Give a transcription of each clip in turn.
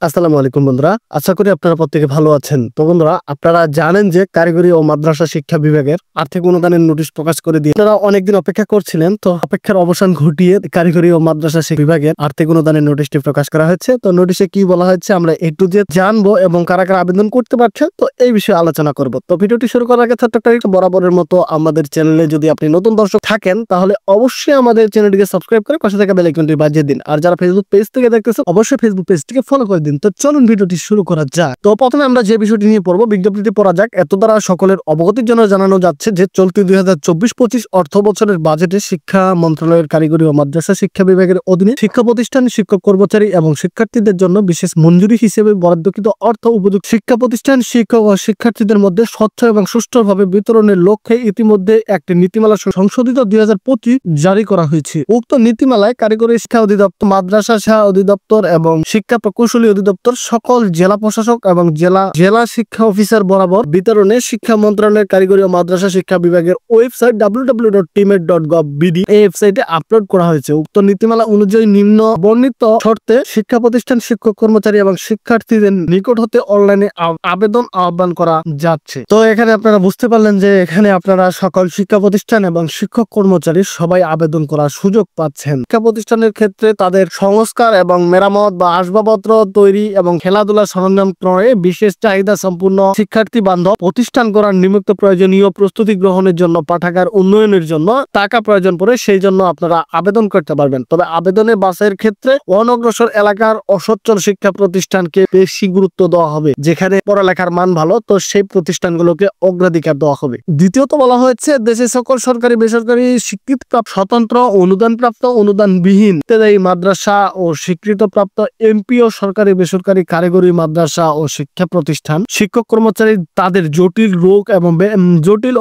আসসালামু আলাইকুম বন্ধুরা, আশা করি আপনারা প্রত্যেকে ভালো আছেন। তো বন্ধুরা, আপনারা জানেন যে কারিগরি ও মাদ্রাসা শিক্ষা বিভাগের আর্থিক অনুদানের নোটিশ প্রকাশ করে দিয়ে আপনারা অনেকদিন অপেক্ষা করছিলেন। তো অপেক্ষার অবসান ঘটিয়ে কারিগরি ও মাদ্রাসা শিক্ষা বিভাগের আর্থিক অনুদানের নোটিশটি প্রকাশ করা হয়েছে। তো নোটিশে কি বলা হয়েছে আমরা একটু যে জানবো এবং কারা কারা আবেদন করতে পারছে, তো এই বিষয়ে আলোচনা করব। তো ভিডিওটি শুরু করার আগে ছোট্ট একটা বরাবরের মতো আমাদের চ্যানেলে যদি আপনি নতুন দর্শক থাকেন তাহলে অবশ্যই আমাদের চ্যানেলটিকে সাবস্ক্রাইব করে পাশে থাকা বেল আইকনটি বাজিয়ে দিন। আর যারা ফেসবুক পেজ থেকে দেখতেছেন অবশ্যই ফেসবুক পেজটিকে ফলো করে দিন। তো চলুন ভিডিওটি শুরু করা যাক। তো প্রথমে আমরা যে বিষয়টি নিয়ে পড়বো, বিজ্ঞপ্তিটি পড়া যাক। এত দ্বারা সকলের অবগতির জন্য জানানো যাচ্ছে যে চলতি 2024-25 অর্থ বছরের বাজেটে শিক্ষা মন্ত্রণালয়ের কারিগরি ও মাদ্রাসা শিক্ষা বিভাগের অধীনে শিক্ষা প্রতিষ্ঠান, শিক্ষক কর্মচারী এবং শিক্ষার্থীদের জন্য বিশেষ মঞ্জুরি হিসেবে বরাদ্দকৃত অর্থ উপযুক্ত শিক্ষা প্রতিষ্ঠান, শিক্ষক ও শিক্ষার্থীদের মধ্যে স্বচ্ছ এবং সুষ্ঠুভাবে বিতরণের লক্ষ্যে ইতিমধ্যে একটি নীতিমালা সংশোধিত 2025 জারি করা হয়েছে। উক্ত নীতিমালায় কারিগরি শিক্ষা অধিদপ্তর, মাদ্রাসা শিক্ষা অধিদপ্তর এবং শিক্ষা প্রকৌশলী অধিদপ্তর সকল জেলা প্রশাসক এবং জেলা শিক্ষা অফিসার বরাবর বিতরণে শিক্ষা মন্ত্রণালয়ের কারিগরি ও মাদ্রাসা শিক্ষা বিভাগের ওয়েবসাইট www.timet.gov.bd এই ওয়েবসাইটে আপলোড করা হয়েছে। উক্ত নীতিমালা অনুযায়ী নিম্ন বর্ণিত শর্তে শিক্ষা প্রতিষ্ঠান, শিক্ষক কর্মচারী এবং শিক্ষার্থীদের নিকট হতে অনলাইনে আবেদন আহ্বান করা যাচ্ছে। তো এখানে আপনারা বুঝতে পারলেন যে এখানে আপনারা সকল শিক্ষা প্রতিষ্ঠান এবং শিক্ষক কর্মচারী সবাই আবেদন করার সুযোগ পাচ্ছেন। শিক্ষা প্রতিষ্ঠানের ক্ষেত্রে তাদের সংস্কার এবং মেরামত বা আসবাবপত্র তৈরি এবং খেলাধুলা সরঞ্জাম ক্রয়ে বিশেষ চাহিদা সম্পূর্ণ শিক্ষার্থী বান্ধব প্রতিষ্ঠান করার নিমিত্ত প্রয়োজনীয় প্রস্তুতি গ্রহণের জন্য পাঠাগার উন্নয়নের জন্য টাকা প্রয়োজন পড়ে, সেই জন্য আপনারা আবেদন করতে পারবেন। তবে আবেদনের বাছাইয়ের ক্ষেত্রে অনগ্রসর এলাকার অসচ্ছল শিক্ষা প্রতিষ্ঠানকে বেশি গুরুত্ব দেওয়া হবে। যেখানে পড়ালেখার মান ভালো, তো সেই প্রতিষ্ঠানগুলোকে অগ্রাধিকার দেওয়া হবে। দ্বিতীয়ত বলা হয়েছে দেশে সকল সরকারি বেসরকারি স্বীকৃতিপ্রাপ্ত, স্বতন্ত্র, অনুদানপ্রাপ্ত, অনুদানবিহীন মাদ্রাসা ও স্বীকৃতপ্রাপ্ত এমপিও সরকারি বেসরকারি কারিগরি মাদ্রাসা ও শিক্ষা প্রতিষ্ঠান, শিক্ষক কর্মচারী তাদের জটিল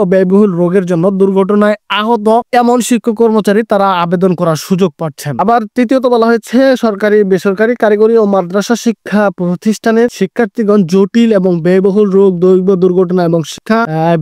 ও ব্যয়বহুল রোগের জন্য দুর্ঘটনায় আহত এমন শিক্ষক কর্মচারী তারা আবেদন করার সুযোগ পাচ্ছেন। আবার তৃতীয়ত বলা হয়েছে সরকারি বেসরকারি কারিগরি ও মাদ্রাসা শিক্ষা প্রতিষ্ঠানের শিক্ষার্থীগণ জটিল এবং ব্যয়বহুল রোগ, দৈব দুর্ঘটনা এবং শিক্ষা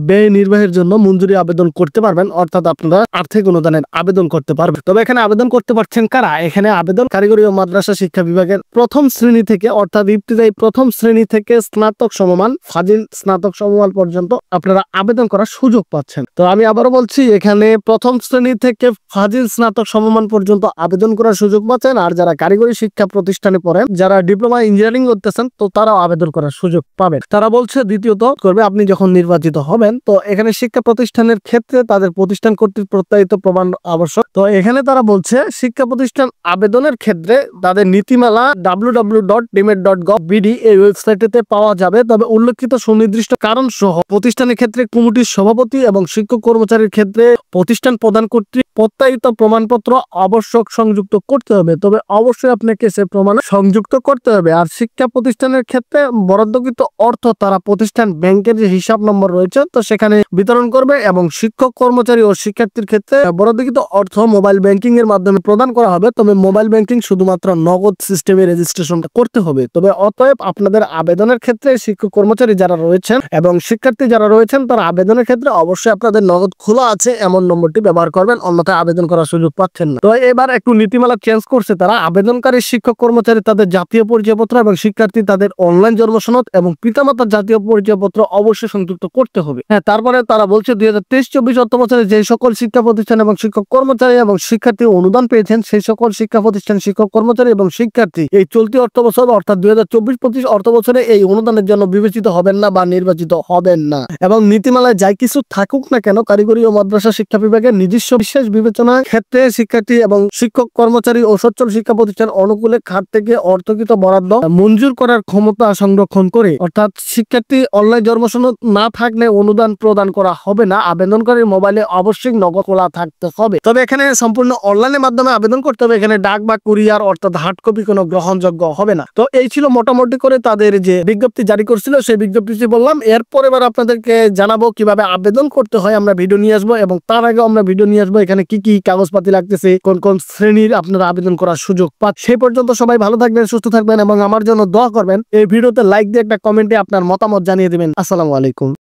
ব্যয় নির্বাহের জন্য মঞ্জুরি আবেদন করতে পারবেন। অর্থাৎ আপনারা আর্থিক অনুদানের আবেদন করতে পারবেন। তবে এখানে আবেদন করতে পারছেন কারা? এখানে আবেদন কারিগরি ও মাদ্রাসা শিক্ষা বিভাগের প্রথম শ্রেণী থেকে, অর্থাৎ ইবতিদায়ী প্রথম শ্রেণী থেকে স্নাতক সমমান, ফাজিল স্নাতক সমমান পর্যন্ত আপনারা আবেদন করার সুযোগ পাচ্ছেন। তো আমি আবারও বলছি, এখানে প্রথম শ্রেণী থেকে ফাজিল স্নাতক সমমান পর্যন্ত আবেদন করার সুযোগ পাচ্ছেন। আর যারা কারিগরি শিক্ষা প্রতিষ্ঠানে পড়েন, যারা ডিপ্লোমা ইঞ্জিনিয়ারিং করতেছেন, তো তারাও আবেদন করার সুযোগ পাবেন। তারা বলছে দ্বিতীয়ত করবে আপনি যখন নির্বাচিত হবেন, তো এখানে শিক্ষা প্রতিষ্ঠানের ক্ষেত্রে তাদের প্রতিষ্ঠান কর্তৃক প্রত্যায়িত প্রমাণ আবশ্যক। তো এখানে তারা বলছে শিক্ষা প্রতিষ্ঠান আবেদনের ক্ষেত্রে তাদের নীতিমালা www.timet.gov.bd এই ওয়েবসাইটে পাওয়া যাবে। তবে উল্লেখিত সুনির্দিষ্ট কারণ সহ প্রতিষ্ঠানের ক্ষেত্রে কমিটির সভাপতি এবং শিক্ষক কর্মচারীর ক্ষেত্রে প্রতিষ্ঠান প্রদান কর্তৃক প্রত্যায়িত প্রমাণপত্র আবশ্যক সংযুক্ত করতে হবে। তবে অবশ্যই আপনাকে সে প্রমাণ সংযুক্ত করতে হবে। আর শিক্ষা প্রতিষ্ঠানের ক্ষেত্রে বরাদ্দকৃত অর্থ তারা প্রতিষ্ঠান ব্যাংকের যে হিসাব নম্বর রয়েছে, তো সেখানে বিতরণ করবে। এবং শিক্ষক কর্মচারী ও শিক্ষার্থীর ক্ষেত্রে বরাদ্দকৃত অর্থ মোবাইল ব্যাংকিং এর মাধ্যমে প্রদান করা হবে। তবে মোবাইল ব্যাংকিং শুধুমাত্র নগদ সিস্টেমে রেজিস্ট্রেশনটা করতে হবে। তবে অতএব আপনাদের আবেদনের ক্ষেত্রে শিক্ষক কর্মচারী যারা রয়েছেন এবং শিক্ষার্থী যারা রয়েছেন, তারা আবেদনের ক্ষেত্রে অবশ্যই আপনাদের নগদ খোলা আছে এমন নম্বরটি ব্যবহার করবেন, অন্যথায় আবেদন করার সুযোগ পাচ্ছেন না। তো এবার একটু নীতিমালা চেঞ্জ করছে তারা। আবেদনকারী শিক্ষক কর্মচারী তাদের জাতীয় পরিচয়পত্র এবং শিক্ষার্থী তাদের অনলাইন জন্মসনদ এবং পিতামাতার জাতীয় পরিচয়পত্র অবশ্যই সংযুক্ত করতে হবে। হ্যাঁ, তারপরে তারা বলছে 2023-24 অর্থ বছরে যে সকল শিক্ষা প্রতিষ্ঠান এবং শিক্ষক কর্মচারী এবং শিক্ষার্থী অনুদান পেয়েছেন, সেই সকল শিক্ষা প্রতিষ্ঠান, শিক্ষক কর্মচারী এবং শিক্ষার্থী এই চলতি অর্থ বছর অর্থাৎ 2024-25 অর্থ বছরে এই অনুদানের জন্য বিবেচিত হবেন না বা নির্বাচিত হবেন না। এবং নীতিমালায় যাই কিছু থাকুক না কেন, কারিগরি ও মাদ্রাসা শিক্ষা বিভাগের নিজস্ব বিশেষ বিবেচনার ক্ষেত্রে শিক্ষার্থী এবং শিক্ষক কর্মচারী ও সচ্ছল শিক্ষা প্রতিষ্ঠান অনুকূলে খাত থেকে অর্থকৃত বরাদ্দ মঞ্জুর করার ক্ষমতা সংরক্ষণ করে, অর্থাৎ শিক্ষার্থী অনলাইন জন্মসনদ না থাকলে অনুদান প্রদান করা হবে না। আবেদনকারীর মোবাইলে অবশ্যই নগদ খোলা থাকতে হবে। তবে এখানে সম্পূর্ণ অনলাইনের মাধ্যমে আবেদন করতে হবে। এখানে ডাক বা কুরিয়ার অর্থাৎ হার্ড কপি কোনো গ্রহণযোগ্য হবে না। তো এই ছিল মোটামুটি করে তাদের যে বিজ্ঞপ্তি জারি করছিল, সেই বিজ্ঞপ্তিটি বললাম। এরপর এবার আপনাদেরকে জানাবো কিভাবে আবেদন করতে হয়, আমরা ভিডিও নিয়ে আসবো। এবং তার আগে আমরা ভিডিও নিয়ে আসবো এখানে কি কি কাগজপাতি লাগতেছে, কোন কোন শ্রেণীর আপনারা আবেদন করার সুযোগ পান। সেই পর্যন্ত সবাই ভালো থাকবেন, সুস্থ থাকবেন এবং আমার জন্য দোয়া করবেন। এই ভিডিওতে লাইক দিয়ে একটা কমেন্টে আপনার মতামত জানিয়ে দিবেন। আসসালামু আলাইকুম।